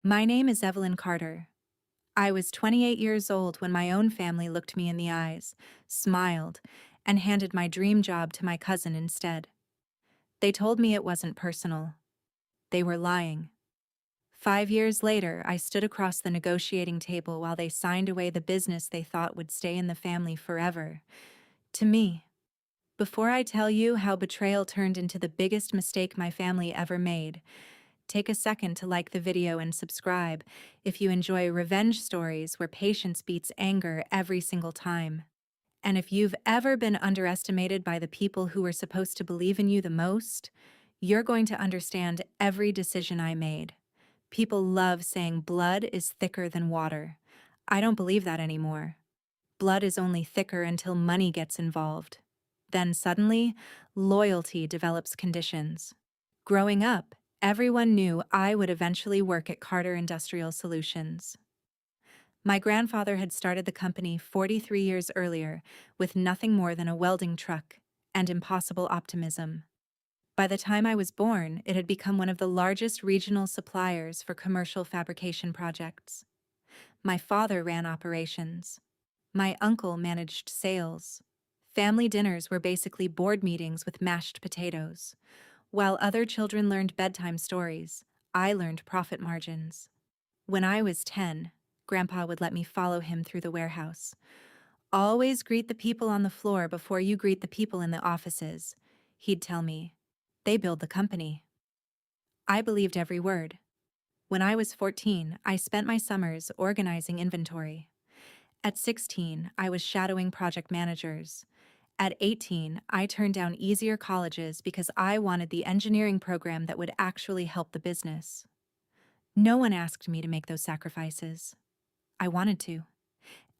My name is Evelyn Carter. I was 28 years old when my own family looked me in the eyes, smiled, and handed my dream job to my cousin instead. They told me it wasn't personal. They were lying. 5 years later, I stood across the negotiating table while they signed away the business they thought would stay in the family forever. To me, before I tell you how betrayal turned into the biggest mistake my family ever made, take a second to like the video and subscribe if you enjoy revenge stories where patience beats anger every single time. And if you've ever been underestimated by the people who were supposed to believe in you the most, you're going to understand every decision I made. People love saying blood is thicker than water. I don't believe that anymore. Blood is only thicker until money gets involved. Then suddenly, loyalty develops conditions. Growing up, everyone knew I would eventually work at Carter Industrial Solutions. My grandfather had started the company 43 years earlier with nothing more than a welding truck and impossible optimism. By the time I was born, it had become one of the largest regional suppliers for commercial fabrication projects. My father ran operations. My uncle managed sales. Family dinners were basically board meetings with mashed potatoes. While other children learned bedtime stories, I learned profit margins. When I was 10, Grandpa would let me follow him through the warehouse. Always greet the people on the floor before you greet the people in the offices, he'd tell me. They build the company. I believed every word. When I was 14, I spent my summers organizing inventory. At 16, I was shadowing project managers. At 18, I turned down easier colleges because I wanted the engineering program that would actually help the business. No one asked me to make those sacrifices. I wanted to.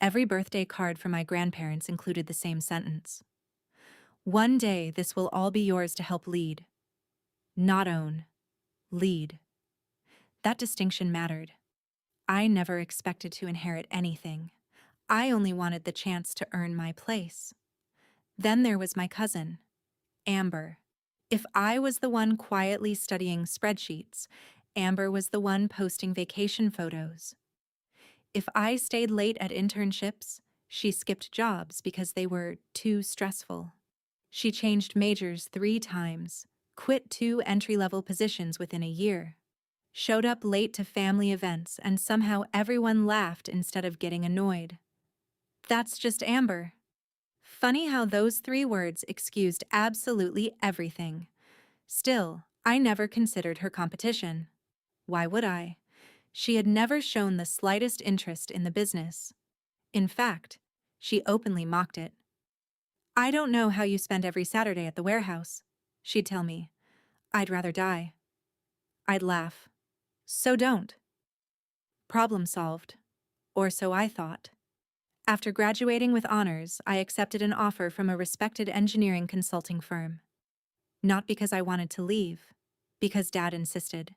Every birthday card from my grandparents included the same sentence. One day, this will all be yours to help lead. Not own. Lead. That distinction mattered. I never expected to inherit anything. I only wanted the chance to earn my place. Then there was my cousin, Amber. If I was the one quietly studying spreadsheets, Amber was the one posting vacation photos. If I stayed late at internships, she skipped jobs because they were too stressful. She changed majors 3 times, quit 2 entry-level positions within a year, showed up late to family events, and somehow everyone laughed instead of getting annoyed. That's just Amber. Funny how those 3 words excused absolutely everything. Still, I never considered her competition. Why would I? She had never shown the slightest interest in the business. In fact, she openly mocked it. I don't know how you spend every Saturday at the warehouse, she'd tell me. I'd rather die. I'd laugh. So don't. Problem solved. Or so I thought. After graduating with honors, I accepted an offer from a respected engineering consulting firm. Not because I wanted to leave, because Dad insisted.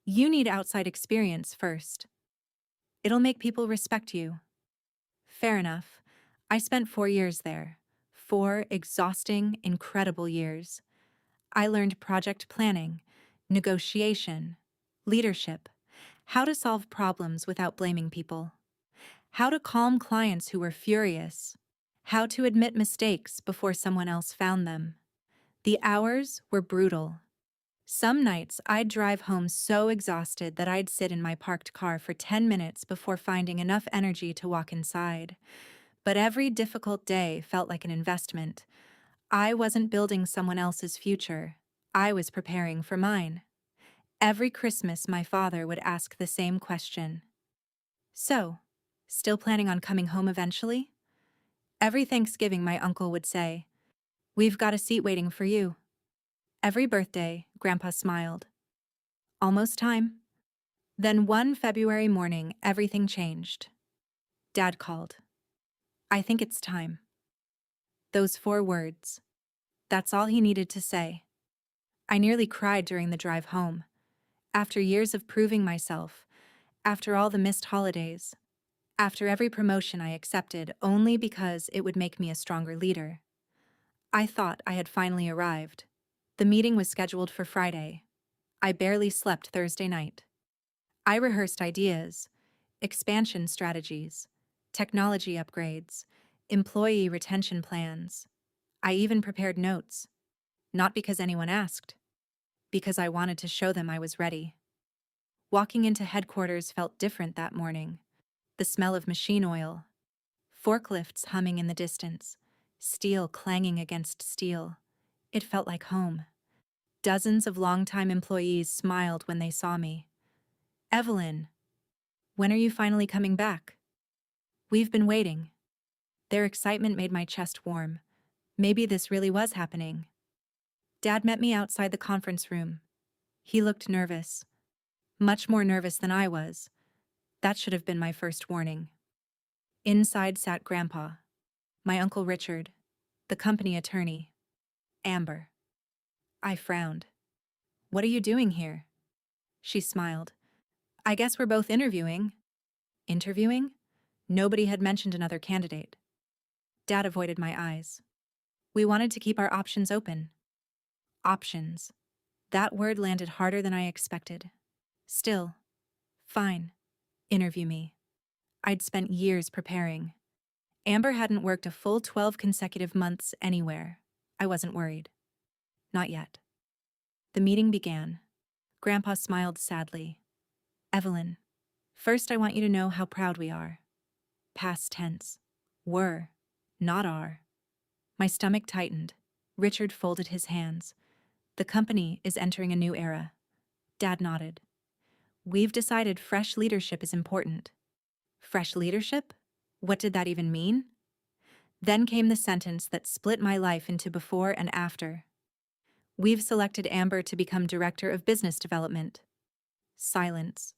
You need outside experience first. It'll make people respect you. Fair enough. I spent 4 years there. 4 exhausting, incredible years. I learned project planning, negotiation, leadership, how to solve problems without blaming people, how to calm clients who were furious, how to admit mistakes before someone else found them. The hours were brutal. Some nights I'd drive home so exhausted that I'd sit in my parked car for 10 minutes before finding enough energy to walk inside. But every difficult day felt like an investment. I wasn't building someone else's future. I was preparing for mine. Every Christmas, my father would ask the same question. So, still planning on coming home eventually? Every Thanksgiving, my uncle would say, "We've got a seat waiting for you." Every birthday, Grandpa smiled. Almost time. Then one February morning, everything changed. Dad called. I think it's time. Those 4 words. That's all he needed to say. I nearly cried during the drive home. After years of proving myself, after all the missed holidays, after every promotion I accepted only because it would make me a stronger leader, I thought I had finally arrived. The meeting was scheduled for Friday. I barely slept Thursday night. I rehearsed ideas, expansion strategies, technology upgrades, employee retention plans. I even prepared notes, not because anyone asked, because I wanted to show them I was ready. Walking into headquarters felt different that morning. The smell of machine oil, forklifts humming in the distance, steel clanging against steel. It felt like home. Dozens of longtime employees smiled when they saw me. "Evelyn, when are you finally coming back? We've been waiting." Their excitement made my chest warm. Maybe this really was happening. Dad met me outside the conference room. He looked nervous. Much more nervous than I was. That should have been my first warning. Inside sat Grandpa, my Uncle Richard, the company attorney, Amber. I frowned. "What are you doing here?" She smiled. "I guess we're both interviewing." Interviewing? Nobody had mentioned another candidate. Dad avoided my eyes. "We wanted to keep our options open." Options. That word landed harder than I expected. Still, fine. Interview me. I'd spent years preparing. Amber hadn't worked a full 12 consecutive months anywhere. I wasn't worried. Not yet. The meeting began. Grandpa smiled sadly. "Evelyn, first I want you to know how proud we are." Past tense. Were, not are. My stomach tightened. Richard folded his hands. "The company is entering a new era." Dad nodded. "We've decided fresh leadership is important." Fresh leadership? What did that even mean? Then came the sentence that split my life into before and after. "We've selected Amber to become Director of Business Development." Silence.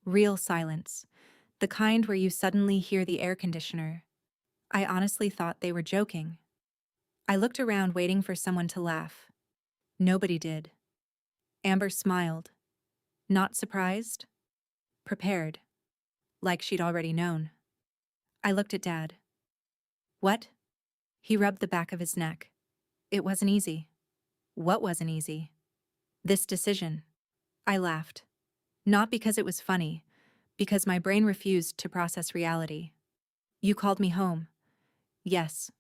Real silence. The kind where you suddenly hear the air conditioner. I honestly thought they were joking. I looked around waiting for someone to laugh. Nobody did. Amber smiled. Not surprised? Prepared. Like she'd already known. I looked at Dad. "What?" He rubbed the back of his neck. "It wasn't easy." "What wasn't easy?" "This decision." I laughed. Not because it was funny, because my brain refused to process reality. "You called me home." "Yes."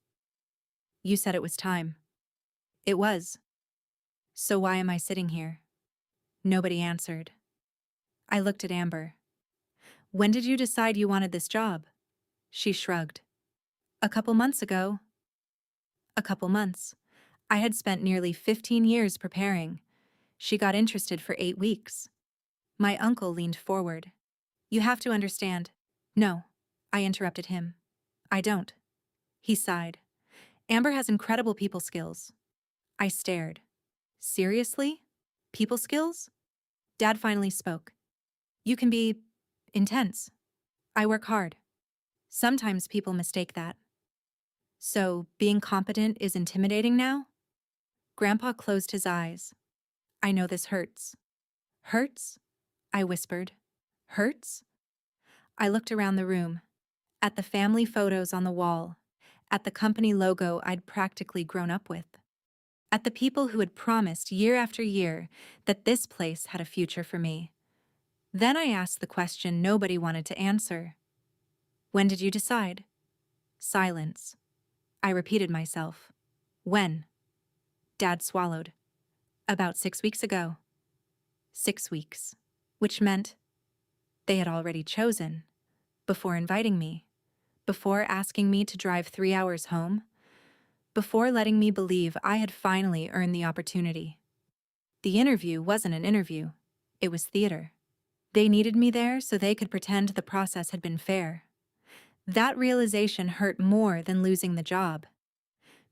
"You said it was time." "It was." "So why am I sitting here?" Nobody answered. I looked at Amber. "When did you decide you wanted this job?" She shrugged. "A couple months ago." A couple months. I had spent nearly 15 years preparing. She got interested for 8 weeks. My uncle leaned forward. "You have to understand." "No," I interrupted him. "I don't." He sighed. "Amber has incredible people skills." I stared. "Seriously? People skills?" Dad finally spoke. "You can be intense. I work hard. Sometimes people mistake that." "So, being competent is intimidating now?" Grandpa closed his eyes. "I know this hurts." "Hurts?" I whispered. "Hurts?" I looked around the room. At the family photos on the wall. At the company logo I'd practically grown up with. At the people who had promised year after year that this place had a future for me. Then I asked the question nobody wanted to answer. "When did you decide?" Silence. I repeated myself. "When?" Dad swallowed. "About 6 weeks ago." 6 weeks. Which meant they had already chosen. Before inviting me. Before asking me to drive 3 hours home. Before letting me believe I had finally earned the opportunity. The interview wasn't an interview. It was theater. They needed me there so they could pretend the process had been fair. That realization hurt more than losing the job.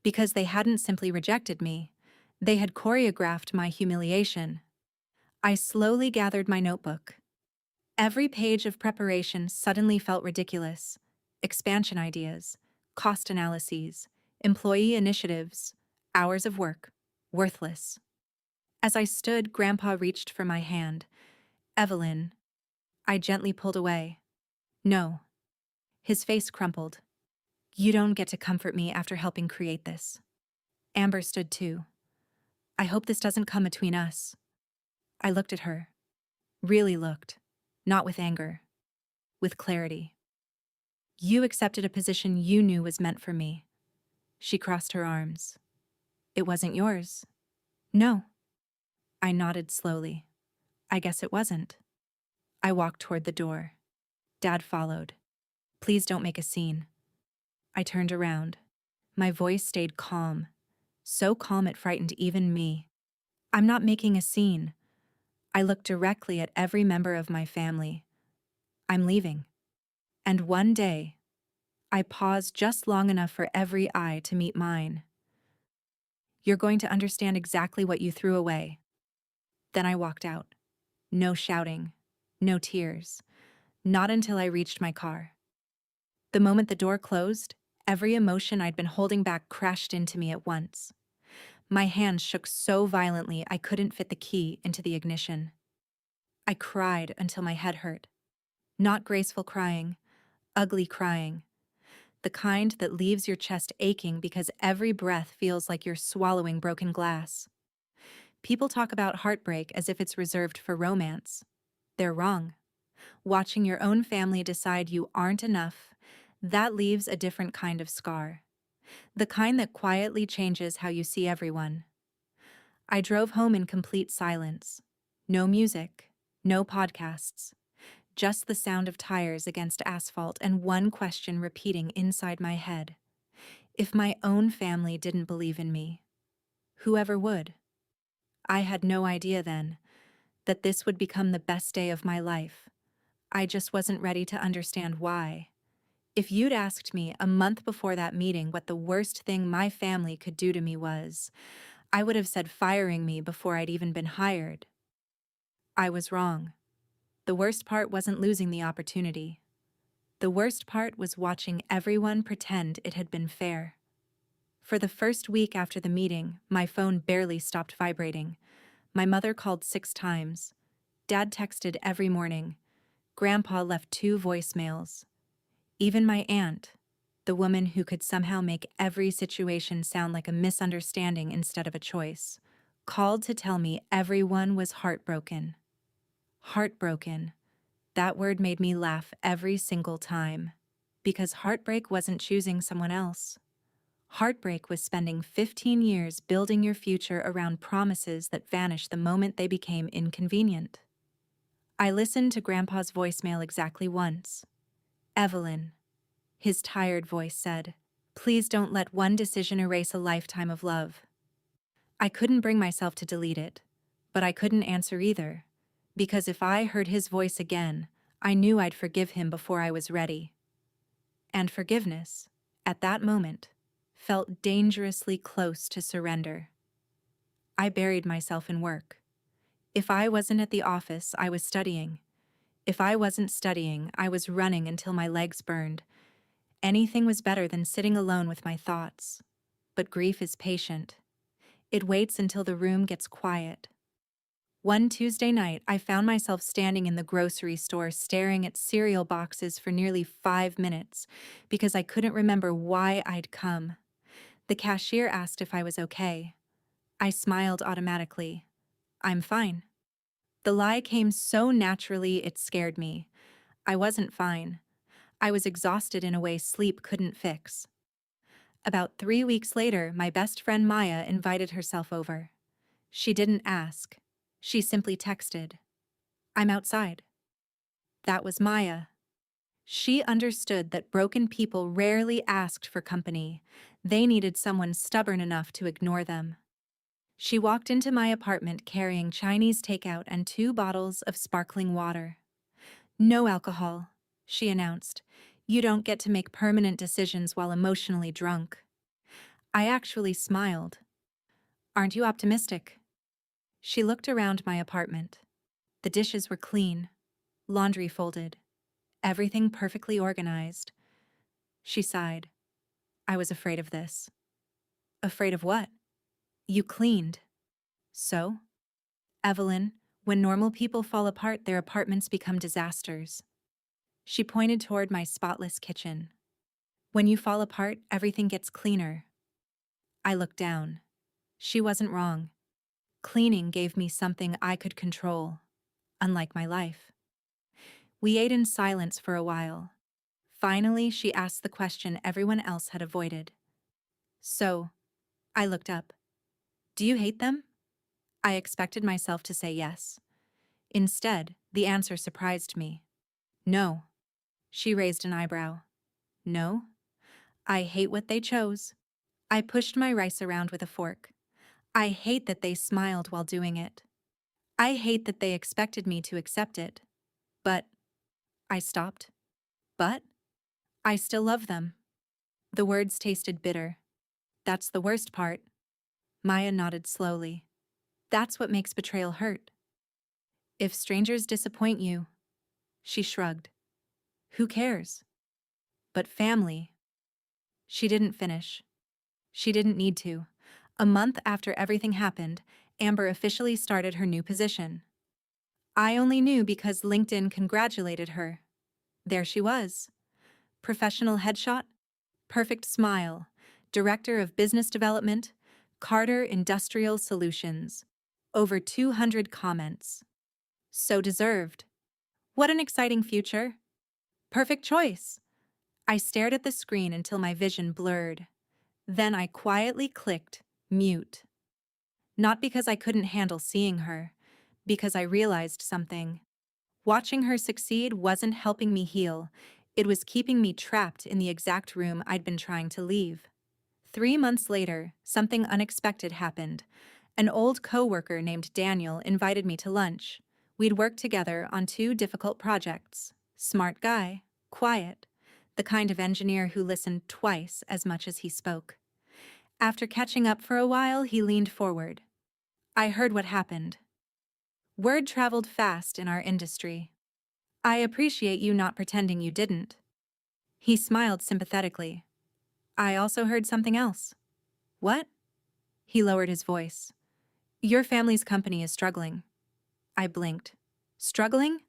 Because they hadn't simply rejected me, they had choreographed my humiliation. I slowly gathered my notebook. Every page of preparation suddenly felt ridiculous. Expansion ideas, cost analyses, employee initiatives, hours of work, worthless. As I stood, Grandpa reached for my hand. "Evelyn." I gently pulled away. "No." His face crumpled. "You don't get to comfort me after helping create this." Amber stood too. "I hope this doesn't come between us." I looked at her. Really looked. not with anger, with clarity. You accepted a position you knew was meant for me. She crossed her arms. It wasn't yours. No. I nodded slowly. I guess it wasn't. I walked toward the door. Dad followed. Please don't make a scene. I turned around. My voice stayed calm. So calm it frightened even me. I'm not making a scene. I looked directly at every member of my family. I'm leaving. And one day, I paused just long enough for every eye to meet mine. You're going to understand exactly what you threw away. Then I walked out. No shouting. No tears. Not until I reached my car. The moment the door closed, every emotion I'd been holding back crashed into me at once. My hands shook so violently I couldn't fit the key into the ignition. I cried until my head hurt. Not graceful crying, ugly crying. The kind that leaves your chest aching because every breath feels like you're swallowing broken glass. People talk about heartbreak as if it's reserved for romance. They're wrong. Watching your own family decide you aren't enough, that leaves a different kind of scar. The kind that quietly changes how you see everyone. I drove home in complete silence. No music, no podcasts. Just the sound of tires against asphalt and one question repeating inside my head. If my own family didn't believe in me, whoever would? I had no idea then that this would become the best day of my life. I just wasn't ready to understand why. If you'd asked me a month before that meeting what the worst thing my family could do to me was, I would have said firing me before I'd even been hired. I was wrong. The worst part wasn't losing the opportunity. The worst part was watching everyone pretend it had been fair. For the first week after the meeting, my phone barely stopped vibrating. My mother called 6 times. Dad texted every morning. Grandpa left 2 voicemails. Even my aunt, the woman who could somehow make every situation sound like a misunderstanding instead of a choice, called to tell me everyone was heartbroken. Heartbroken. That word made me laugh every single time. Because heartbreak wasn't choosing someone else. Heartbreak was spending 15 years building your future around promises that vanished the moment they became inconvenient. I listened to Grandpa's voicemail exactly once. Evelyn, his tired voice said, please don't let one decision erase a lifetime of love. I couldn't bring myself to delete it, but I couldn't answer either, because if I heard his voice again, I knew I'd forgive him before I was ready. And forgiveness, at that moment, felt dangerously close to surrender. I buried myself in work. If I wasn't at the office, I was studying. If I wasn't studying, I was running until my legs burned. Anything was better than sitting alone with my thoughts. But grief is patient. It waits until the room gets quiet. One Tuesday night, I found myself standing in the grocery store staring at cereal boxes for nearly 5 minutes because I couldn't remember why I'd come. The cashier asked if I was okay. I smiled automatically. I'm fine. The lie came so naturally it scared me. I wasn't fine. I was exhausted in a way sleep couldn't fix. About 3 weeks later, my best friend Maya invited herself over. She didn't ask. She simply texted, I'm outside. That was Maya. She understood that broken people rarely asked for company. They needed someone stubborn enough to ignore them. She walked into my apartment carrying Chinese takeout and 2 bottles of sparkling water. No alcohol, she announced. You don't get to make permanent decisions while emotionally drunk. I actually smiled. Aren't you optimistic? She looked around my apartment. The dishes were clean, laundry folded, everything perfectly organized. She sighed. I was afraid of this. Afraid of what? You cleaned. So? Evelyn, when normal people fall apart, their apartments become disasters. She pointed toward my spotless kitchen. When you fall apart, everything gets cleaner. I looked down. She wasn't wrong. Cleaning gave me something I could control, unlike my life. We ate in silence for a while. Finally, she asked the question everyone else had avoided. So, I looked up. Do you hate them? I expected myself to say yes. Instead, the answer surprised me. No. She raised an eyebrow. No? I hate what they chose. I pushed my rice around with a fork. I hate that they smiled while doing it. I hate that they expected me to accept it. But I stopped. But I still love them. The words tasted bitter. That's the worst part. Maya nodded slowly. That's what makes betrayal hurt. If strangers disappoint you, she shrugged. Who cares? But family. She didn't finish. She didn't need to. A month after everything happened, Amber officially started her new position. I only knew because LinkedIn congratulated her. There she was. Professional headshot, perfect smile, Director of Business Development, Carter Industrial Solutions. Over 200 comments. So deserved. What an exciting future. Perfect choice. I stared at the screen until my vision blurred. Then I quietly clicked mute. Not because I couldn't handle seeing her, because I realized something. Watching her succeed wasn't helping me heal. It was keeping me trapped in the exact room I'd been trying to leave. 3 months later, something unexpected happened. An old coworker named Daniel invited me to lunch. We'd worked together on 2 difficult projects. Smart guy, quiet, the kind of engineer who listened twice as much as he spoke. After catching up for a while, he leaned forward. I heard what happened. Word traveled fast in our industry. I appreciate you not pretending you didn't. He smiled sympathetically. I also heard something else. What? He lowered his voice. Your family's company is struggling. I blinked. Struggling?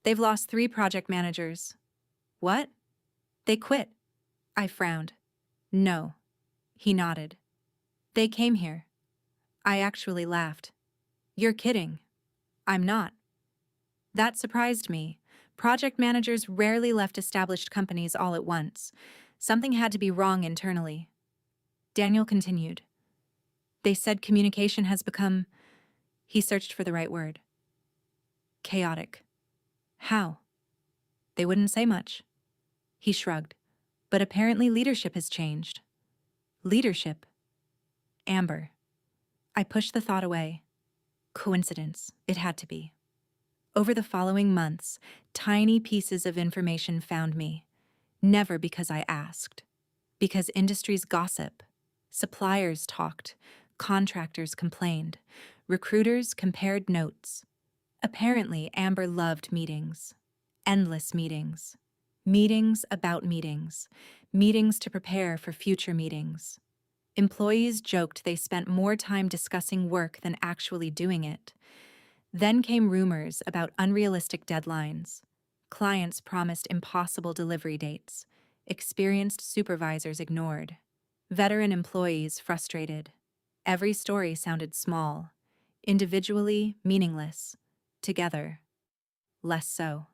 They've lost 3 project managers. What? They quit. I frowned. No. He nodded. They came here. I actually laughed. You're kidding. I'm not. That surprised me. Project managers rarely left established companies all at once. Something had to be wrong internally. Daniel continued. They said communication has become... He searched for the right word. Chaotic. How? They wouldn't say much. He shrugged. But apparently leadership has changed. Leadership? Amber. I pushed the thought away. Coincidence. It had to be. Over the following months, tiny pieces of information found me. Never because I asked. Because industries gossip. Suppliers talked. Contractors complained. Recruiters compared notes. Apparently, Amber loved meetings. Endless meetings. Meetings about meetings. Meetings to prepare for future meetings. Employees joked they spent more time discussing work than actually doing it. Then came rumors about unrealistic deadlines. Clients promised impossible delivery dates. Experienced supervisors ignored. Veteran employees frustrated. Every story sounded small. Individually, meaningless. Together, less so.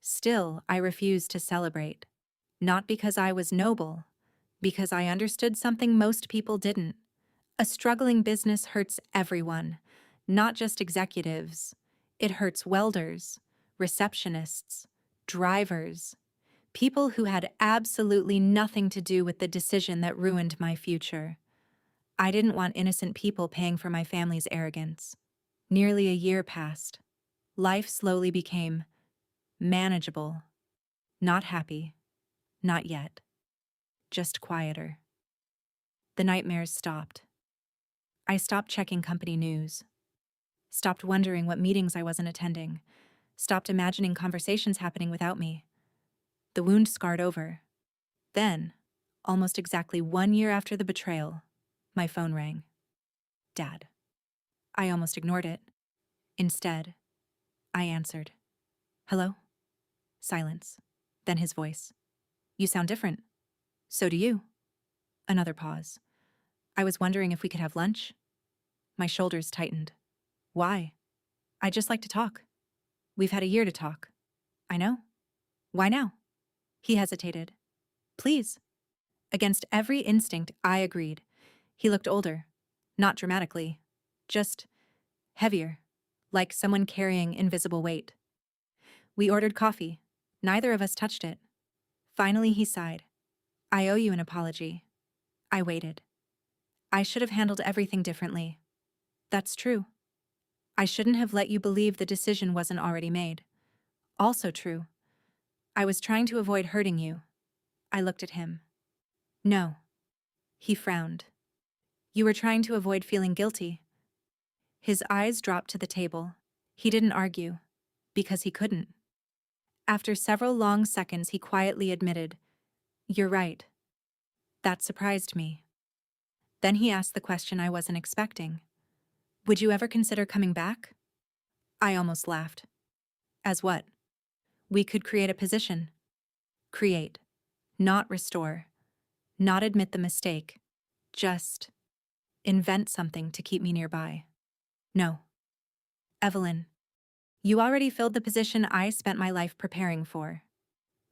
Still, I refused to celebrate. Not because I was noble, because I understood something most people didn't. A struggling business hurts everyone, not just executives. It hurts welders, receptionists, drivers, people who had absolutely nothing to do with the decision that ruined my future. I didn't want innocent people paying for my family's arrogance. Nearly a year passed. Life slowly became manageable. Not happy. Not yet. Just quieter. The nightmares stopped. I stopped checking company news. Stopped wondering what meetings I wasn't attending. Stopped imagining conversations happening without me. The wound scarred over. Then, almost exactly 1 year after the betrayal, my phone rang. Dad. I almost ignored it. Instead, I answered. Hello? Silence. Then his voice. You sound different. So do you. Another pause. I was wondering if we could have lunch. My shoulders tightened. Why? I'd just like to talk. We've had a year to talk. I know. Why now? He hesitated. Please. Against every instinct, I agreed. He looked older. Not dramatically. Just heavier. Like someone carrying invisible weight. We ordered coffee. Neither of us touched it. Finally, he sighed. I owe you an apology. I waited. I should have handled everything differently. That's true. I shouldn't have let you believe the decision wasn't already made. Also true. I was trying to avoid hurting you. I looked at him. No. He frowned. You were trying to avoid feeling guilty. His eyes dropped to the table. He didn't argue. Because he couldn't. After several long seconds, he quietly admitted, You're right. That surprised me. Then he asked the question I wasn't expecting. Would you ever consider coming back? I almost laughed. As what? We could create a position. Create. Not restore. Not admit the mistake. Just invent something to keep me nearby. No. Evelyn, you already filled the position I spent my life preparing for.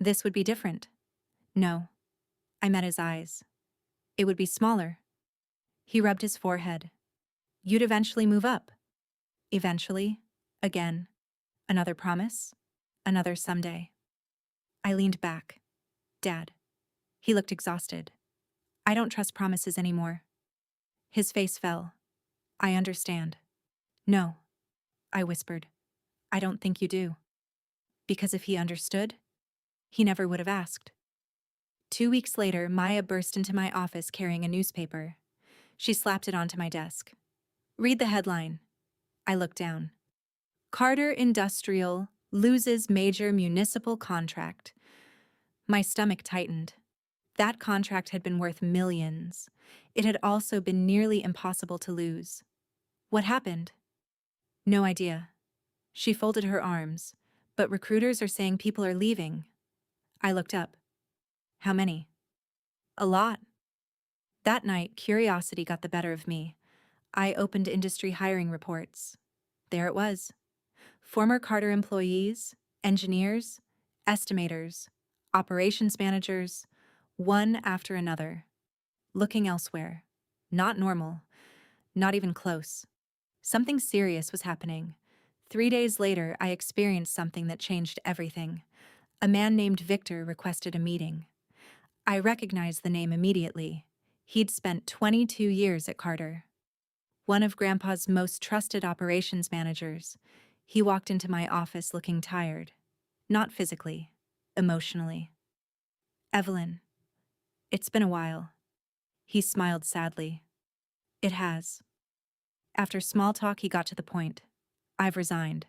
This would be different. No. I met his eyes. It would be smaller. He rubbed his forehead. You'd eventually move up. Eventually. Again. Another promise. Another someday. I leaned back. Dad. He looked exhausted. I don't trust promises anymore. His face fell. I understand. No. I whispered. I don't think you do. Because if he understood, he never would have asked. 2 weeks later, Maya burst into my office carrying a newspaper. She slapped it onto my desk. Read the headline. I looked down. Carter Industrial loses major municipal contract. My stomach tightened. That contract had been worth millions. It had also been nearly impossible to lose. What happened? No idea. She folded her arms. But recruiters are saying people are leaving. I looked up. How many? A lot. That night, curiosity got the better of me. I opened industry hiring reports. There it was. Former Carter employees, engineers, estimators, operations managers, one after another. Looking elsewhere. Not normal. Not even close. Something serious was happening. 3 days later, I experienced something that changed everything. A man named Victor requested a meeting. I recognized the name immediately. He'd spent 22 years at Carter. One of Grandpa's most trusted operations managers. He walked into my office looking tired. Not physically, emotionally. Evelyn, it's been a while. He smiled sadly. It has. After small talk, he got to the point. I've resigned.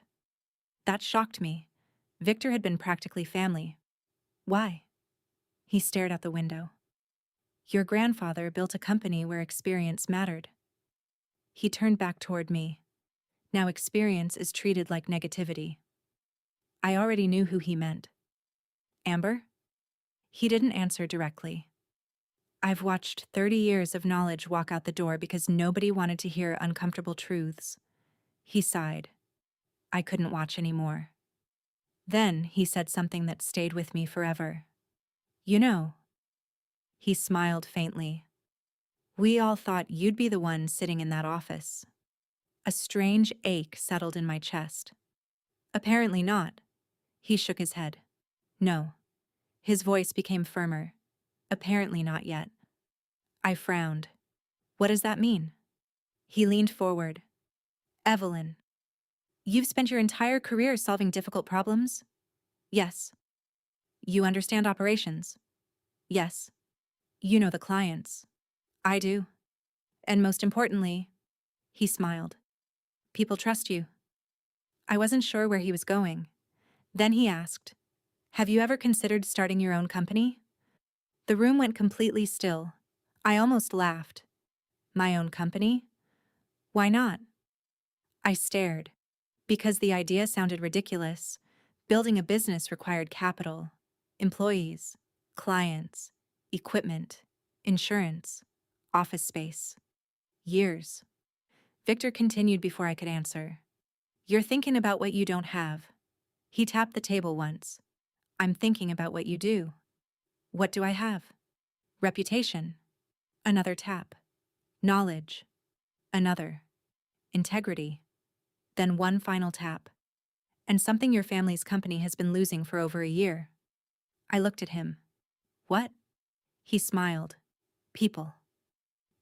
That shocked me. Victor had been practically family. Why? He stared out the window. Your grandfather built a company where experience mattered. He turned back toward me. Now experience is treated like negativity. I already knew who he meant. Amber? He didn't answer directly. I've watched 30 years of knowledge walk out the door because nobody wanted to hear uncomfortable truths. He sighed. I couldn't watch anymore. Then he said something that stayed with me forever. You know. He smiled faintly. We all thought you'd be the one sitting in that office. A strange ache settled in my chest. Apparently not. He shook his head. No. His voice became firmer. Apparently not yet. I frowned. What does that mean? He leaned forward. Evelyn, you've spent your entire career solving difficult problems? Yes. You understand operations? Yes. You know the clients. I do. And most importantly, he smiled. People trust you. I wasn't sure where he was going. Then he asked, have you ever considered starting your own company? The room went completely still. I almost laughed. My own company? Why not? I stared. Because the idea sounded ridiculous. Building a business required capital, employees, clients, equipment, insurance, office space. Years. Victor continued before I could answer. You're thinking about what you don't have. He tapped the table once. I'm thinking about what you do. What do I have? Reputation. Another tap. Knowledge. Another. Integrity. Then one final tap. And something your family's company has been losing for over a year. I looked at him. What? He smiled. People.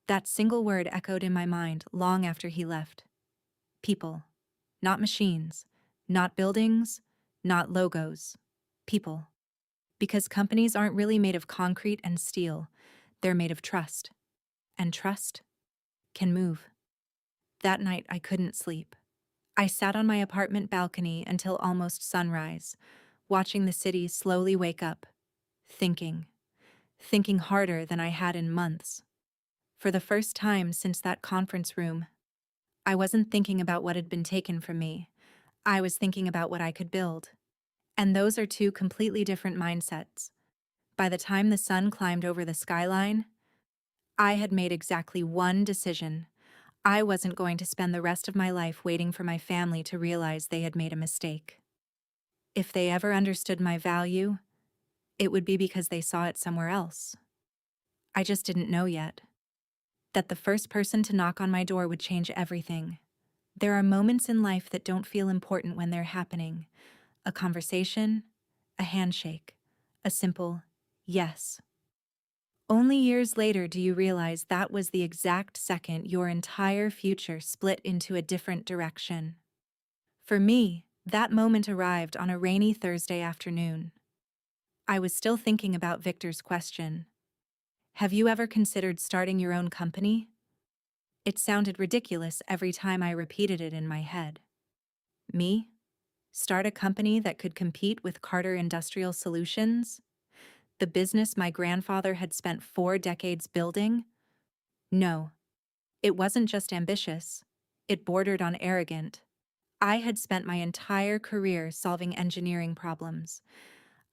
That single word echoed in my mind long after he left. People. Not machines. Not buildings. Not logos. People. Because companies aren't really made of concrete and steel. They're made of trust. And trust can move. That night I couldn't sleep. I sat on my apartment balcony until almost sunrise, watching the city slowly wake up, thinking harder than I had in months. For the first time since that conference room, I wasn't thinking about what had been taken from me. I was thinking about what I could build. And those are two completely different mindsets. By the time the sun climbed over the skyline, I had made exactly one decision. I wasn't going to spend the rest of my life waiting for my family to realize they had made a mistake. If they ever understood my value, it would be because they saw it somewhere else. I just didn't know yet. That the first person to knock on my door would change everything. There are moments in life that don't feel important when they're happening. A conversation, a handshake, a simple yes. Only years later do you realize that was the exact second your entire future split into a different direction. For me, that moment arrived on a rainy Thursday afternoon. I was still thinking about Victor's question. Have you ever considered starting your own company? It sounded ridiculous every time I repeated it in my head. Me? Start a company that could compete with Carter Industrial Solutions? The business my grandfather had spent 4 decades building? No. It wasn't just ambitious. It bordered on arrogant. I had spent my entire career solving engineering problems.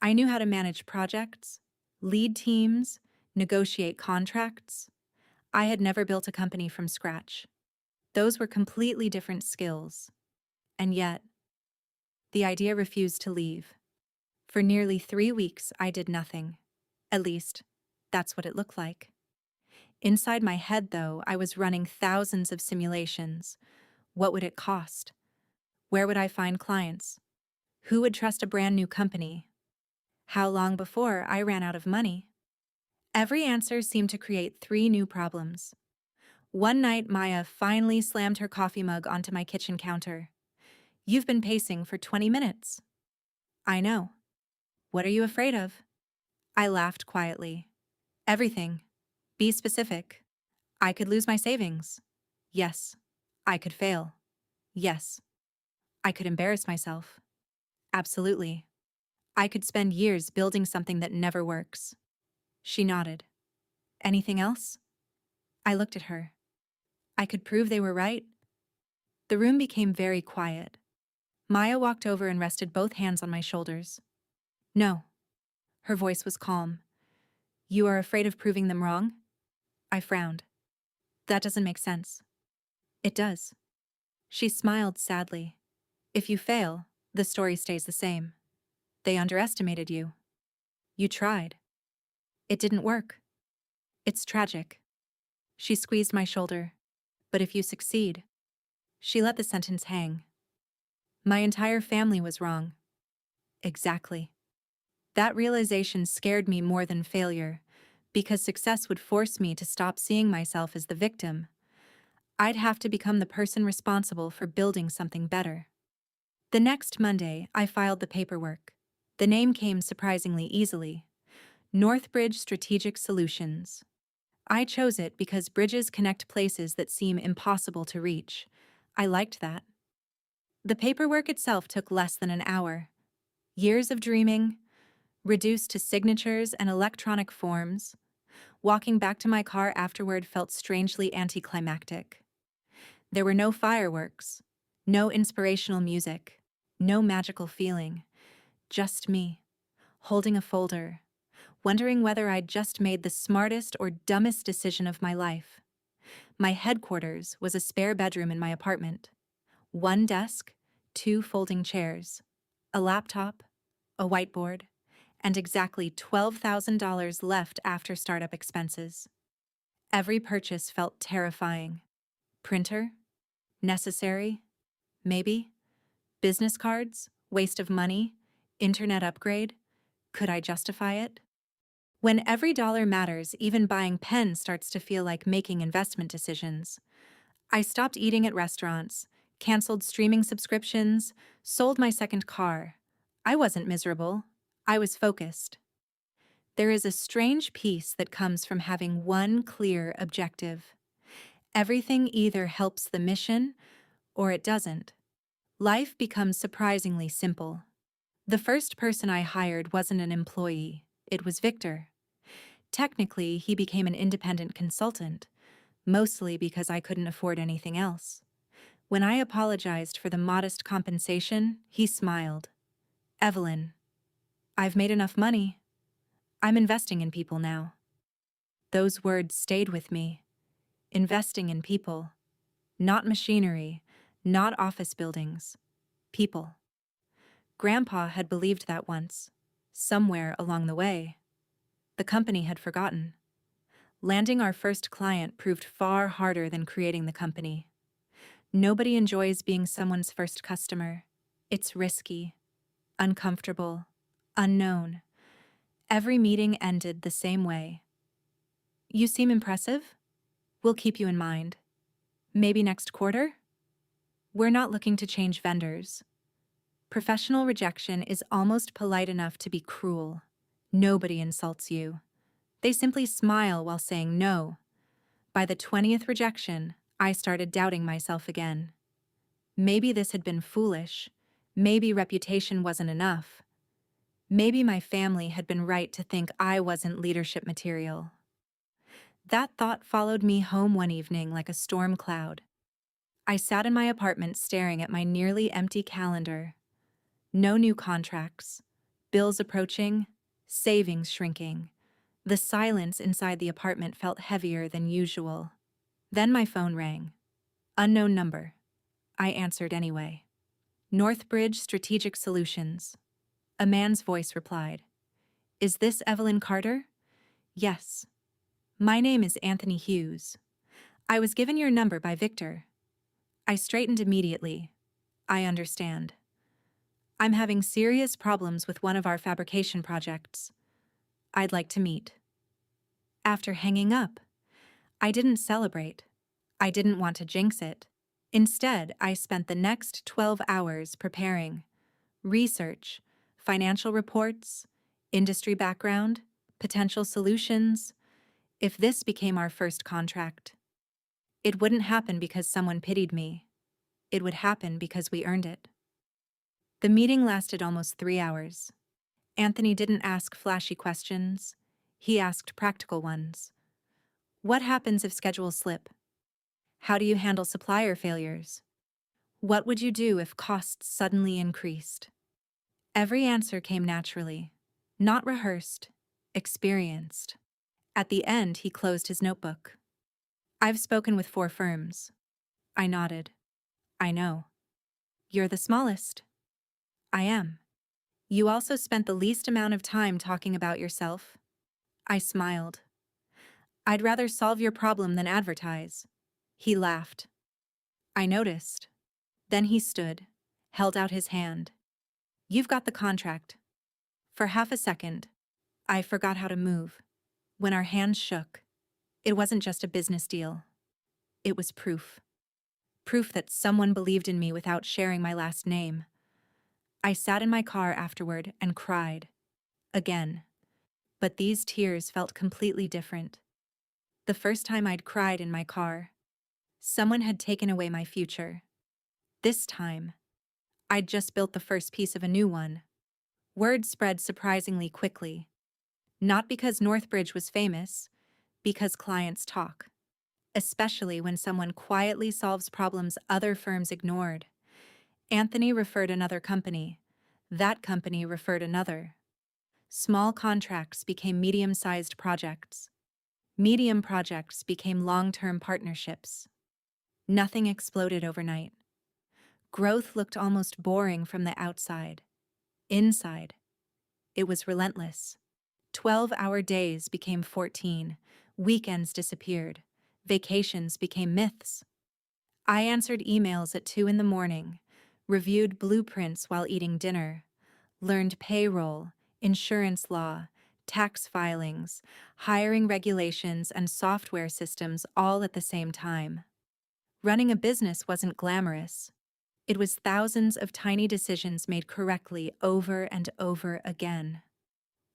I knew how to manage projects, lead teams, negotiate contracts. I had never built a company from scratch. Those were completely different skills. And yet, the idea refused to leave. For nearly 3 weeks, I did nothing. At least, that's what it looked like. Inside my head, though, I was running thousands of simulations. What would it cost? Where would I find clients? Who would trust a brand new company? How long before I ran out of money? Every answer seemed to create 3 new problems. One night, Maya finally slammed her coffee mug onto my kitchen counter. You've been pacing for 20 minutes. I know. What are you afraid of? I laughed quietly. Everything. Be specific. I could lose my savings. Yes. I could fail. Yes. I could embarrass myself. Absolutely. I could spend years building something that never works. She nodded. Anything else? I looked at her. I could prove they were right. The room became very quiet. Maya walked over and rested both hands on my shoulders. No. Her voice was calm. You are afraid of proving them wrong? I frowned. That doesn't make sense. It does. She smiled sadly. If you fail, the story stays the same. They underestimated you. You tried. It didn't work. It's tragic. She squeezed my shoulder. But if you succeed. She let the sentence hang. My entire family was wrong. Exactly. That realization scared me more than failure, because success would force me to stop seeing myself as the victim. I'd have to become the person responsible for building something better. The next Monday, I filed the paperwork. The name came surprisingly easily. Northbridge Strategic Solutions. I chose it because bridges connect places that seem impossible to reach. I liked that. The paperwork itself took less than an hour. Years of dreaming, reduced to signatures and electronic forms. Walking back to my car afterward felt strangely anticlimactic. There were no fireworks, no inspirational music, no magical feeling. Just me, holding a folder, wondering whether I'd just made the smartest or dumbest decision of my life. My headquarters was a spare bedroom in my apartment. 1 desk, 2 folding chairs. a laptop, a whiteboard, and exactly $12,000 left after startup expenses. Every purchase felt terrifying. Printer? Necessary? Maybe? Business cards? Waste of money? Internet upgrade? Could I justify it? When every dollar matters, even buying pens starts to feel like making investment decisions. I stopped eating at restaurants, canceled streaming subscriptions, sold my second car. I wasn't miserable. I was focused. There is a strange peace that comes from having one clear objective. Everything either helps the mission or it doesn't. Life becomes surprisingly simple. The first person I hired wasn't an employee, it was Victor. Technically, he became an independent consultant, mostly because I couldn't afford anything else. When I apologized for the modest compensation, he smiled. "Evelyn, I've made enough money. I'm investing in people now." Those words stayed with me. Investing in people. Not machinery, not office buildings. People. Grandpa had believed that once. Somewhere along the way. The company had forgotten. Landing our first client proved far harder than creating the company. Nobody enjoys being someone's first customer. It's risky, uncomfortable, unknown. Every meeting ended the same way. "You seem impressive. We'll keep you in mind. Maybe next quarter?" We're not looking to change vendors. Professional rejection is almost polite enough to be cruel. Nobody insults you. They simply smile while saying no. By the 20th rejection, I started doubting myself again. Maybe this had been foolish. Maybe reputation wasn't enough. Maybe my family had been right to think I wasn't leadership material. That thought followed me home one evening like a storm cloud. I sat in my apartment staring at my nearly empty calendar. No new contracts, bills approaching, savings shrinking. The silence inside the apartment felt heavier than usual. Then my phone rang. Unknown number. I answered anyway. Northbridge Strategic Solutions. A man's voice replied. "Is this Evelyn Carter?" "Yes." "My name is Anthony Hughes. I was given your number by Victor." I straightened immediately. "I understand. I'm having serious problems with one of our fabrication projects. I'd like to meet." After hanging up, I didn't celebrate. I didn't want to jinx it. Instead, I spent the next 12 hours preparing. Research, financial reports, industry background, potential solutions. If this became our first contract, it wouldn't happen because someone pitied me. It would happen because we earned it. The meeting lasted almost 3 hours. Anthony didn't ask flashy questions. He asked practical ones. What happens if schedules slip? How do you handle supplier failures? What would you do if costs suddenly increased? Every answer came naturally, not rehearsed, experienced. At the end, he closed his notebook. "I've spoken with 4 firms." I nodded. "I know. You're the smallest." "I am. You also spent the least amount of time talking about yourself." I smiled. "I'd rather solve your problem than advertise." He laughed. I noticed. Then he stood, held out his hand. "You've got the contract." For half a second, I forgot how to move. When our hands shook, it wasn't just a business deal. It was proof. Proof that someone believed in me without sharing my last name. I sat in my car afterward and cried. Again. But these tears felt completely different. The first time I'd cried in my car. Someone had taken away my future. This time, I'd just built the first piece of a new one. Word spread surprisingly quickly. Not because Northbridge was famous, because clients talk. Especially when someone quietly solves problems other firms ignored. Anthony referred another company. That company referred another. Small contracts became medium-sized projects. Medium projects became long-term partnerships. Nothing exploded overnight. Growth looked almost boring from the outside. Inside, it was relentless. 12-hour days became 14, weekends disappeared, vacations became myths. I answered emails at 2 in the morning, reviewed blueprints while eating dinner, learned payroll, insurance law, tax filings, hiring regulations, and software systems all at the same time. Running a business wasn't glamorous. It was thousands of tiny decisions made correctly over and over again.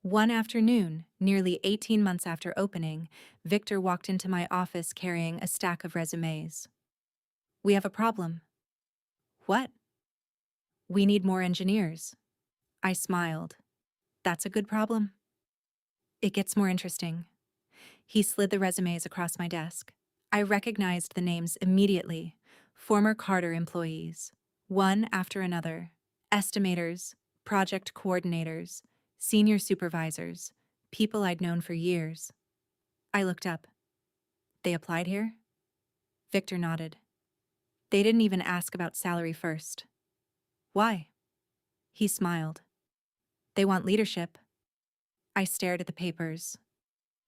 One afternoon, nearly 18 months after opening, Victor walked into my office carrying a stack of resumes. "We have a problem." "What?" "We need more engineers." I smiled. "That's a good problem." "It gets more interesting." He slid the resumes across my desk. I recognized the names immediately. Former Carter employees. One after another. Estimators, project coordinators, senior supervisors, people I'd known for years. I looked up. "They applied here?" Victor nodded. "They didn't even ask about salary first." "Why?" He smiled. "They want leadership." I stared at the papers.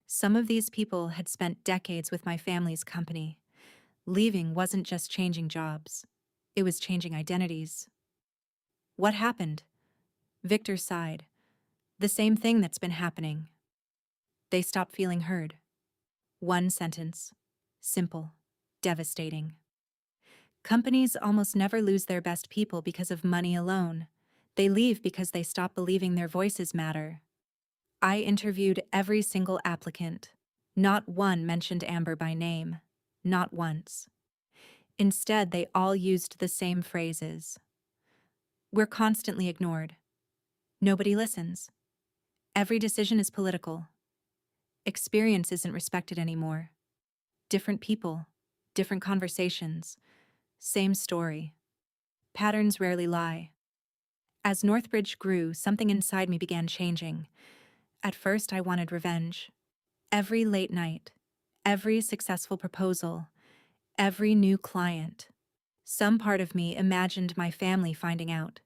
Some of these people had spent decades with my family's company. Leaving wasn't just changing jobs. It was changing identities. "What happened?" Victor sighed. "The same thing that's been happening." They stopped feeling heard. One sentence. Simple. Devastating. Companies almost never lose their best people because of money alone. They leave because they stop believing their voices matter. I interviewed every single applicant. Not one mentioned Amber by name. Not once. Instead, they all used the same phrases. "We're constantly ignored." "Nobody listens." "Every decision is political." "Experience isn't respected anymore." Different people, different conversations, same story. Patterns rarely lie. As Northbridge grew, something inside me began changing. At first, I wanted revenge. Every late night, every successful proposal, every new client. Some part of me imagined my family finding out.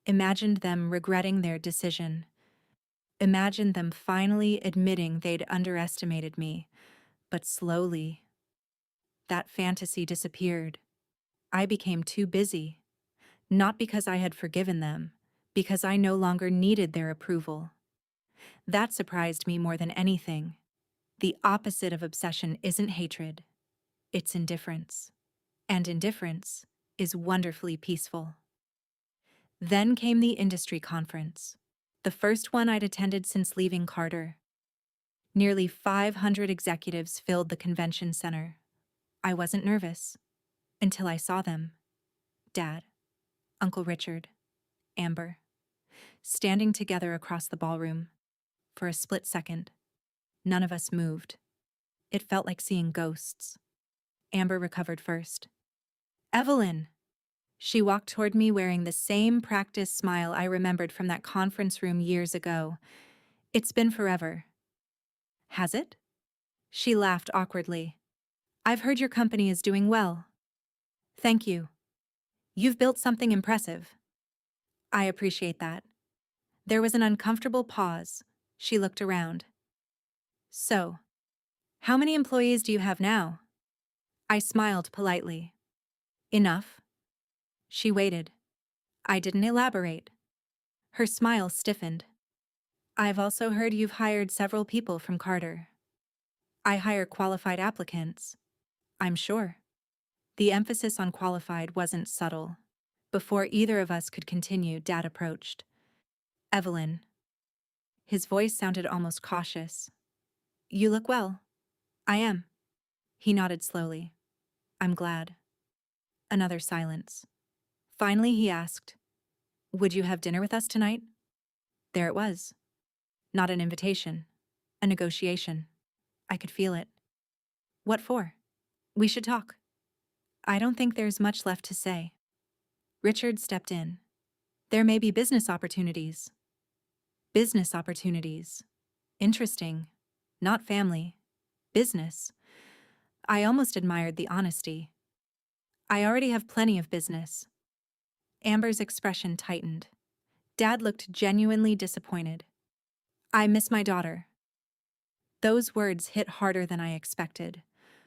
Imagined them regretting their decision. Imagined them finally admitting they'd underestimated me. But slowly, that fantasy disappeared. I became too busy. Not because I had forgiven them, because I no longer needed their approval. That surprised me more than anything. The opposite of obsession isn't hatred, it's indifference. And indifference is wonderfully peaceful. Then came the industry conference, the first one I'd attended since leaving Carter. Nearly 500 executives filled the convention center. I wasn't nervous until I saw them. Dad, Uncle Richard, Amber, standing together across the ballroom. For a split second, none of us moved. It felt like seeing ghosts. Amber recovered first. "Evelyn!" She walked toward me wearing the same practiced smile I remembered from that conference room years ago. "It's been forever." "Has it?" She laughed awkwardly. "I've heard your company is doing well." "Thank you. You've built something impressive." "I appreciate that." There was an uncomfortable pause. She looked around. "So, how many employees do you have now?" I smiled politely. "Enough." She waited. I didn't elaborate. Her smile stiffened. "I've also heard you've hired several people from Carter." "I hire qualified applicants." "I'm sure." The emphasis on qualified wasn't subtle. Before either of us could continue, Dad approached. "Evelyn." His voice sounded almost cautious. "You look well." "I am." He nodded slowly. "I'm glad." Another silence. Finally, he asked, "Would you have dinner with us tonight?" There it was. Not an invitation. A negotiation. I could feel it. "What for?" "We should talk." "I don't think there's much left to say." Richard stepped in. "There may be business opportunities." Business opportunities. Interesting. Not family. Business. I almost admired the honesty. "I already have plenty of business." Amber's expression tightened. Dad looked genuinely disappointed. I miss my daughter. Those words hit harder than I expected.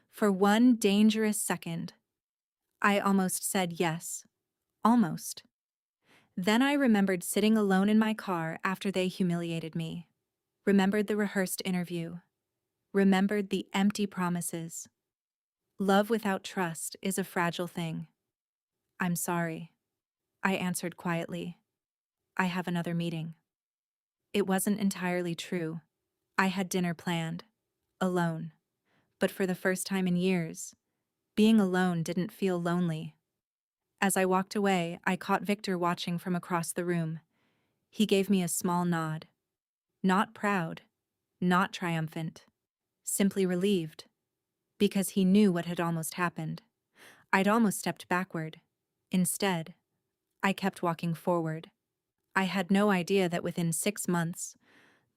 For one dangerous second, I almost said yes. Almost. Then I remembered sitting alone in my car after they humiliated me. Remembered the rehearsed interview. Remembered the empty promises. Love without trust is a fragile thing. I'm sorry, I answered quietly. I have another meeting. It wasn't entirely true. I had dinner planned. Alone. But for the first time in years, being alone didn't feel lonely. As I walked away, I caught Victor watching from across the room. He gave me a small nod. Not proud, not triumphant, simply relieved, because he knew what had almost happened. I'd almost stepped backward. Instead, I kept walking forward. I had no idea that within 6 months,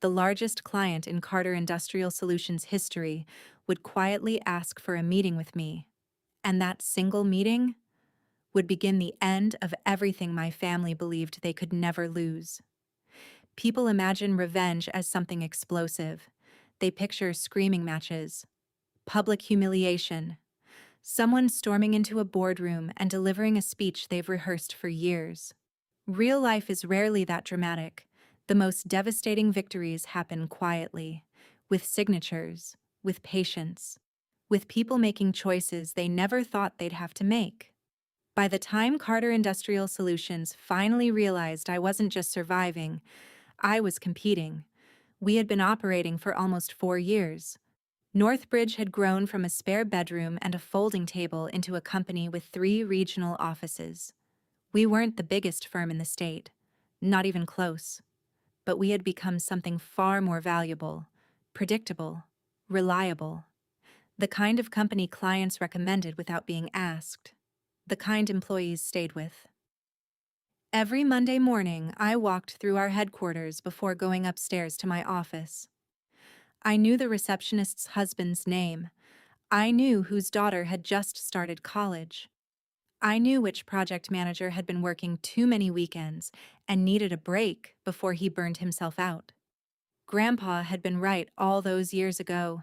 the largest client in Carter Industrial Solutions history would quietly ask for a meeting with me. And that single meeting would begin the end of everything my family believed they could never lose. People imagine revenge as something explosive. They picture screaming matches, public humiliation, someone storming into a boardroom and delivering a speech they've rehearsed for years. Real life is rarely that dramatic. The most devastating victories happen quietly, with signatures, with patience, with people making choices they never thought they'd have to make. By the time Carter Industrial Solutions finally realized I wasn't just surviving, I was competing. We had been operating for almost 4 years. Northbridge had grown from a spare bedroom and a folding table into a company with 3 regional offices. We weren't the biggest firm in the state, not even close, but we had become something far more valuable, predictable, reliable. The kind of company clients recommended without being asked. The kind employees stayed with. Every Monday morning, I walked through our headquarters before going upstairs to my office. I knew the receptionist's husband's name. I knew whose daughter had just started college. I knew which project manager had been working too many weekends and needed a break before he burned himself out. Grandpa had been right all those years ago.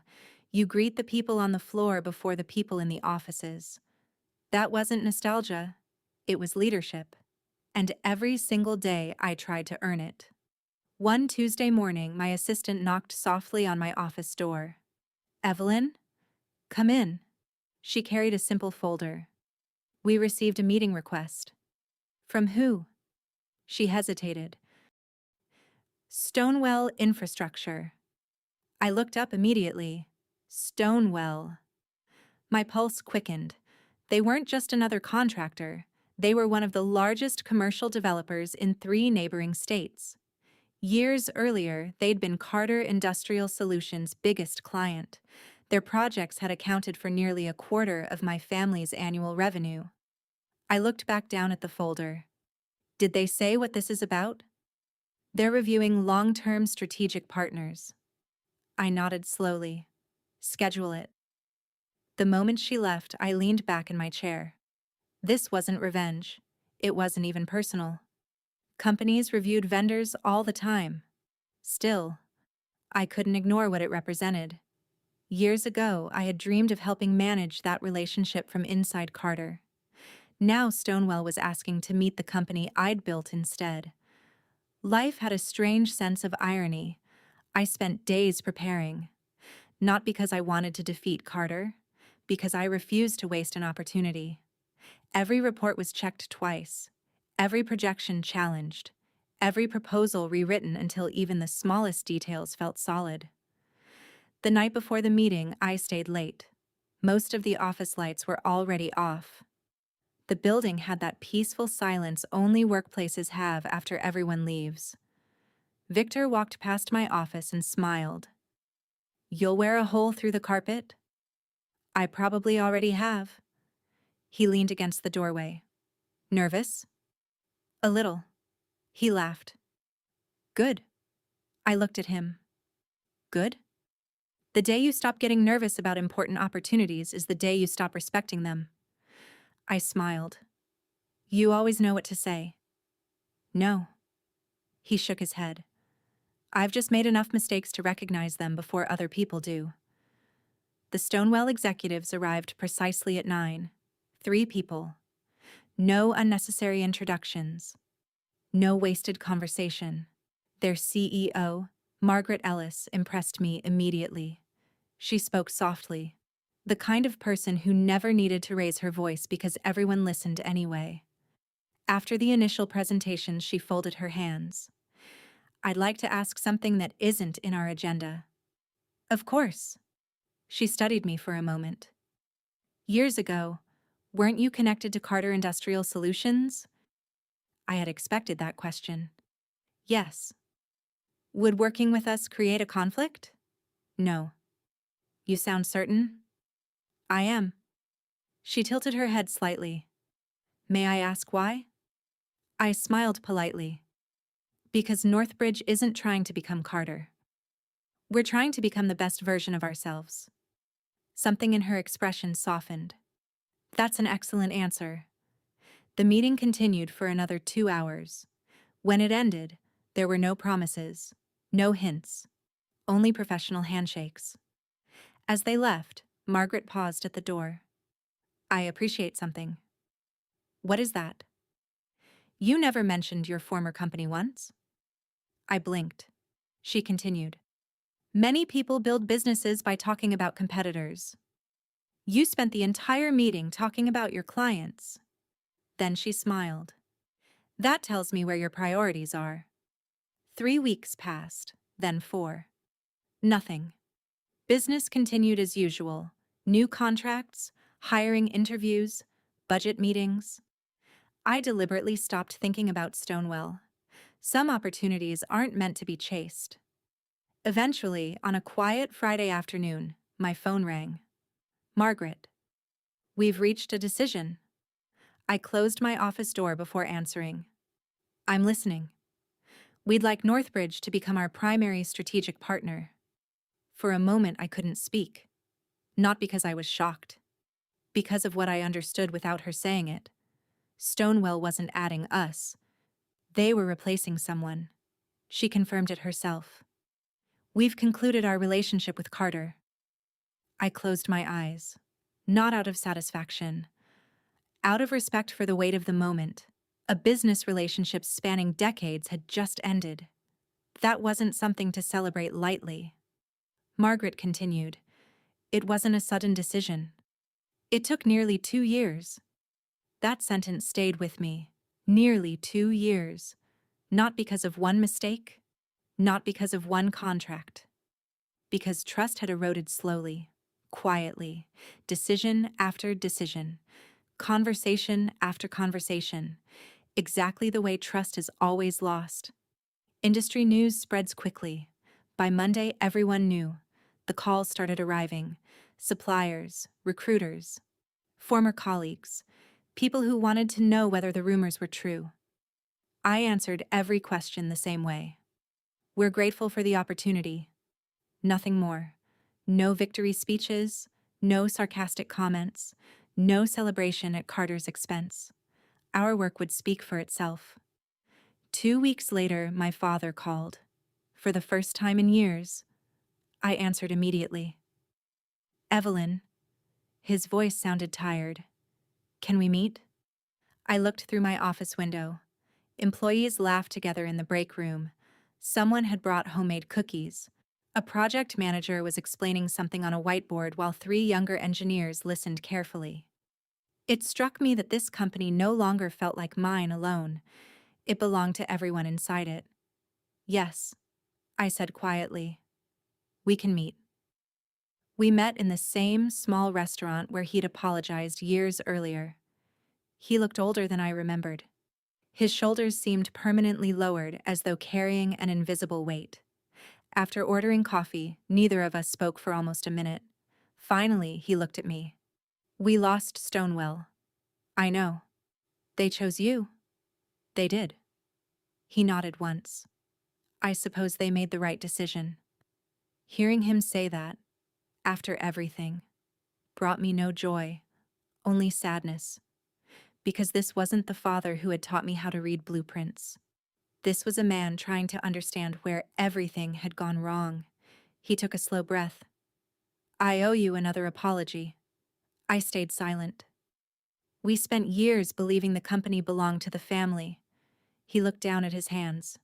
You greet the people on the floor before the people in the offices. That wasn't nostalgia. It was leadership. And every single day I tried to earn it. One Tuesday morning, my assistant knocked softly on my office door. "Evelyn? Come in." She carried a simple folder. "We received a meeting request." "From who?" She hesitated. "Stonewell Infrastructure." I looked up immediately. Stonewell. My pulse quickened. They weren't just another contractor. They were one of the largest commercial developers in 3 neighboring states. Years earlier, they'd been Carter Industrial Solutions' biggest client. Their projects had accounted for nearly a quarter of my family's annual revenue. I looked back down at the folder. Did they say what this is about? "They're reviewing long-term strategic partners." I nodded slowly. "Schedule it." The moment she left, I leaned back in my chair. This wasn't revenge. It wasn't even personal. Companies reviewed vendors all the time. Still, I couldn't ignore what it represented. Years ago, I had dreamed of helping manage that relationship from inside Carter. Now Stonewell was asking to meet the company I'd built instead. Life had a strange sense of irony. I spent days preparing. Not because I wanted to defeat Carter, because I refused to waste an opportunity. Every report was checked twice, every projection challenged, every proposal rewritten until even the smallest details felt solid. The night before the meeting, I stayed late. Most of the office lights were already off. The building had that peaceful silence only workplaces have after everyone leaves. Victor walked past my office and smiled. "You'll wear a hole through the carpet?" "I probably already have." He leaned against the doorway. "Nervous?" "A little." He laughed. "Good." I looked at him. "Good?" "The day you stop getting nervous about important opportunities is the day you stop respecting them." I smiled. "You always know what to say." "No." He shook his head. I've just made enough mistakes to recognize them before other people do. The Stonewell executives arrived precisely at 9. 3 people. No unnecessary introductions. No wasted conversation. Their CEO, Margaret Ellis, impressed me immediately. She spoke softly. The kind of person who never needed to raise her voice because everyone listened anyway. After the initial presentation, she folded her hands. I'd like to ask something that isn't in our agenda. Of course. She studied me for a moment. Years ago, weren't you connected to Carter Industrial Solutions? I had expected that question. Yes. Would working with us create a conflict? No. You sound certain? I am. She tilted her head slightly. May I ask why? I smiled politely. Because Northbridge isn't trying to become Carter. We're trying to become the best version of ourselves. Something in her expression softened. That's an excellent answer. The meeting continued for another 2 hours. When it ended, there were no promises, no hints, only professional handshakes. As they left, Margaret paused at the door. I appreciate something. What is that? You never mentioned your former company once. I blinked. She continued. Many people build businesses by talking about competitors. You spent the entire meeting talking about your clients. Then she smiled. That tells me where your priorities are. 3 weeks passed, then 4. Nothing. Business continued as usual. New contracts, hiring interviews, budget meetings. I deliberately stopped thinking about Stonewell. Some opportunities aren't meant to be chased. Eventually, on a quiet Friday afternoon, my phone rang. Margaret. We've reached a decision. I closed my office door before answering. I'm listening. We'd like Northbridge to become our primary strategic partner. For a moment, I couldn't speak. Not because I was shocked. Because of what I understood without her saying it. Stonewell wasn't adding us. They were replacing someone. She confirmed it herself. We've concluded our relationship with Carter. I closed my eyes. Not out of satisfaction. Out of respect for the weight of the moment. A business relationship spanning decades had just ended. That wasn't something to celebrate lightly. Margaret continued. It wasn't a sudden decision. It took nearly 2 years. That sentence stayed with me. Nearly 2 years. Not because of one mistake, not because of one contract. Because trust had eroded slowly, quietly, decision after decision, conversation after conversation, exactly the way trust is always lost. Industry news spreads quickly. By Monday, everyone knew. The calls started arriving. Suppliers, recruiters, former colleagues, people who wanted to know whether the rumors were true. I answered every question the same way. We're grateful for the opportunity. Nothing more. No victory speeches, no sarcastic comments, no celebration at Carter's expense. Our work would speak for itself. 2 weeks later, my father called. For the first time in years, I answered immediately. Evelyn. His voice sounded tired. Can we meet? I looked through my office window. Employees laughed together in the break room. Someone had brought homemade cookies. A project manager was explaining something on a whiteboard while 3 younger engineers listened carefully. It struck me that this company no longer felt like mine alone. It belonged to everyone inside it. Yes, I said quietly. We can meet. We met in the same small restaurant where he'd apologized years earlier. He looked older than I remembered. His shoulders seemed permanently lowered as though carrying an invisible weight. After ordering coffee, neither of us spoke for almost a minute. Finally, he looked at me. We lost Stonewell. I know. They chose you. They did. He nodded once. I suppose they made the right decision. Hearing him say that, after everything, brought me no joy, only sadness. Because this wasn't the father who had taught me how to read blueprints. This was a man trying to understand where everything had gone wrong. He took a slow breath. I owe you another apology. I stayed silent. We spent years believing the company belonged to the family. He looked down at his hands.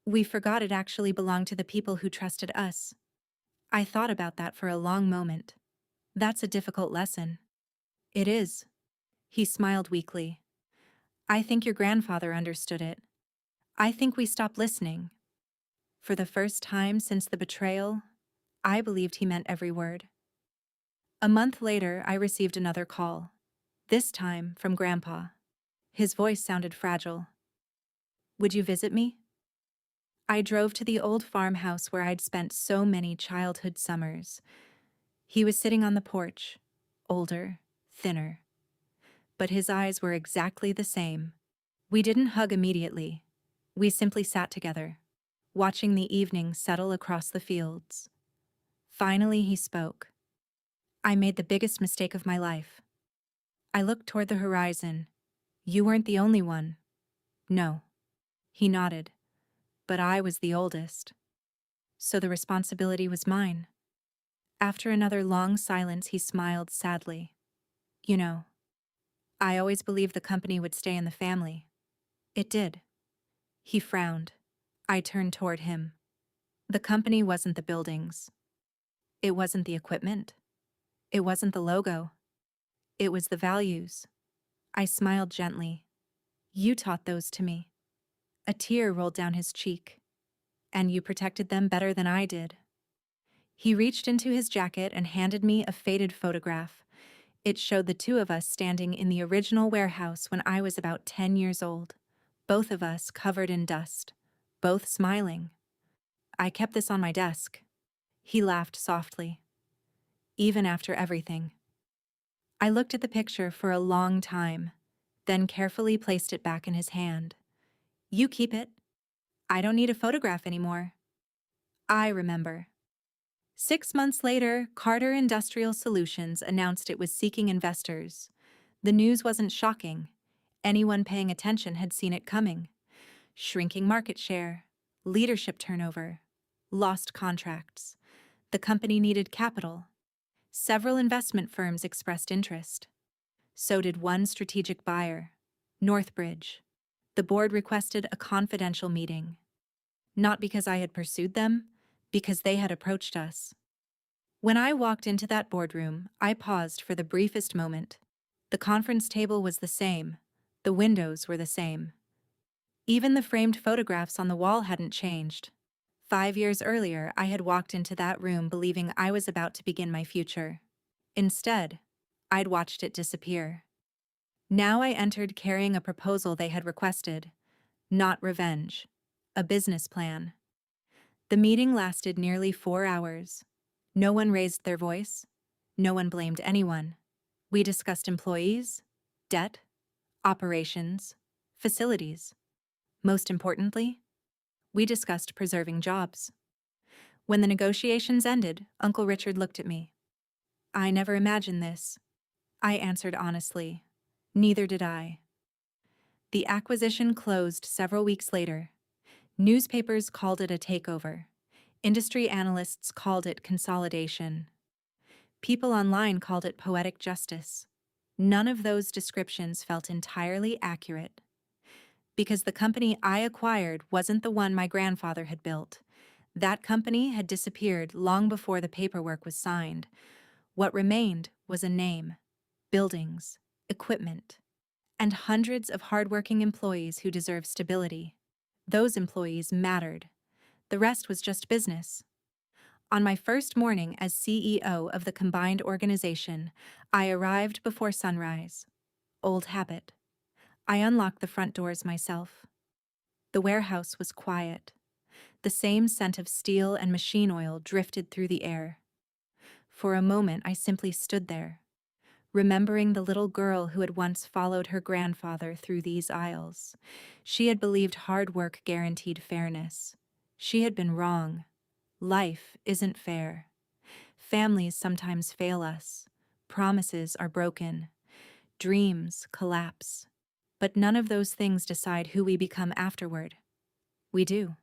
We forgot it actually belonged to the people who trusted us. I thought about that for a long moment. That's a difficult lesson. It is. He smiled weakly. I think your grandfather understood it. I think we stopped listening. For the first time since the betrayal, I believed he meant every word. A month later, I received another call. This time from Grandpa. His voice sounded fragile. Would you visit me? I drove to the old farmhouse where I'd spent so many childhood summers. He was sitting on the porch, older, thinner. But his eyes were exactly the same. We didn't hug immediately. We simply sat together, watching the evening settle across the fields. Finally, he spoke. I made the biggest mistake of my life. I looked toward the horizon. You weren't the only one. No. He nodded. But I was the oldest. So the responsibility was mine. After another long silence, he smiled sadly. You know, I always believed the company would stay in the family. It did. He frowned. I turned toward him. The company wasn't the buildings. It wasn't the equipment. It wasn't the logo. It was the values. I smiled gently. You taught those to me. A tear rolled down his cheek. And you protected them better than I did. He reached into his jacket and handed me a faded photograph. It showed the two of us standing in the original warehouse when I was about 10 years old. Both of us covered in dust. Both smiling. I kept this on my desk. He laughed softly. Even after everything. I looked at the picture for a long time, then carefully placed it back in his hand. You keep it. I don't need a photograph anymore. I remember. 6 months later, Carter Industrial Solutions announced it was seeking investors. The news wasn't shocking. Anyone paying attention had seen it coming. Shrinking market share, leadership turnover, lost contracts. The company needed capital. Several investment firms expressed interest. So did one strategic buyer, Northbridge. The board requested a confidential meeting. Not because I had pursued them, because they had approached us. When I walked into that boardroom, I paused for the briefest moment. The conference table was the same. The windows were the same. Even the framed photographs on the wall hadn't changed. 5 years earlier, I had walked into that room believing I was about to begin my future. Instead, I'd watched it disappear. Now I entered carrying a proposal they had requested. Not revenge. A business plan. The meeting lasted nearly 4 hours. No one raised their voice. No one blamed anyone. We discussed employees, debt, operations, facilities. Most importantly, we discussed preserving jobs. When the negotiations ended, Uncle Richard looked at me. I never imagined this. I answered honestly. Neither did I. The acquisition closed several weeks later. Newspapers called it a takeover. Industry analysts called it consolidation. People online called it poetic justice. None of those descriptions felt entirely accurate. Because the company I acquired wasn't the one my grandfather had built. That company had disappeared long before the paperwork was signed. What remained was a name, buildings, equipment, and hundreds of hardworking employees who deserve stability. Those employees mattered. The rest was just business. On my first morning as CEO of the combined organization, I arrived before sunrise. Old habit. I unlocked the front doors myself. The warehouse was quiet. The same scent of steel and machine oil drifted through the air. For a moment, I simply stood there, remembering the little girl who had once followed her grandfather through these aisles. She had believed hard work guaranteed fairness. She had been wrong. Life isn't fair. Families sometimes fail us. Promises are broken. Dreams collapse. But none of those things decide who we become afterward. We do.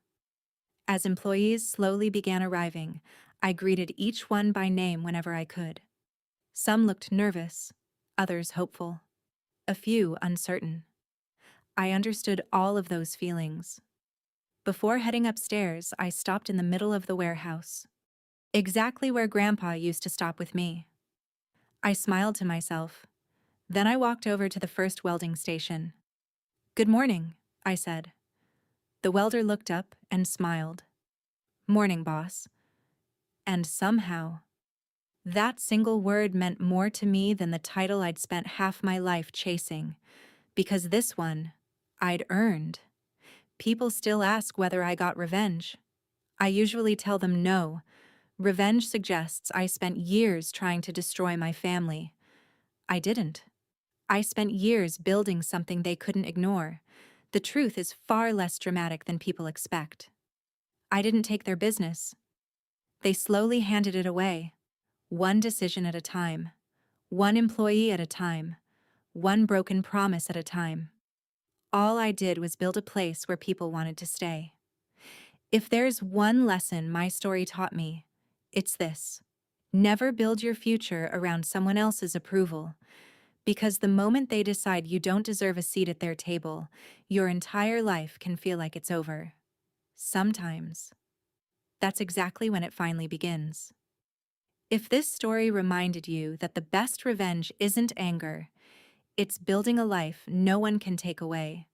As employees slowly began arriving, I greeted each one by name whenever I could. Some looked nervous, others hopeful, a few uncertain. I understood all of those feelings. Before heading upstairs, I stopped in the middle of the warehouse, exactly where Grandpa used to stop with me. I smiled to myself. Then I walked over to the first welding station. "Good morning," I said. The welder looked up and smiled. "Morning, boss." And somehow, that single word meant more to me than the title I'd spent half my life chasing, because this one, I'd earned. People still ask whether I got revenge. I usually tell them no. Revenge suggests I spent years trying to destroy my family. I didn't. I spent years building something they couldn't ignore. The truth is far less dramatic than people expect. I didn't take their business. They slowly handed it away, one decision at a time, one employee at a time, one broken promise at a time. All I did was build a place where people wanted to stay. If there's one lesson my story taught me, it's this: never build your future around someone else's approval, because the moment they decide you don't deserve a seat at their table, your entire life can feel like it's over. Sometimes, that's exactly when it finally begins. If this story reminded you that the best revenge isn't anger, it's building a life no one can take away,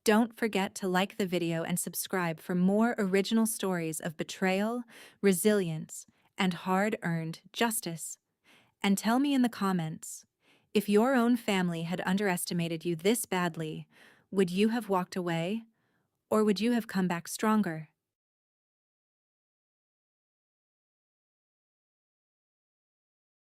don't forget to like the video and subscribe for more original stories of betrayal, resilience, and hard-earned justice. And tell me in the comments, if your own family had underestimated you this badly, would you have walked away, or would you have come back stronger?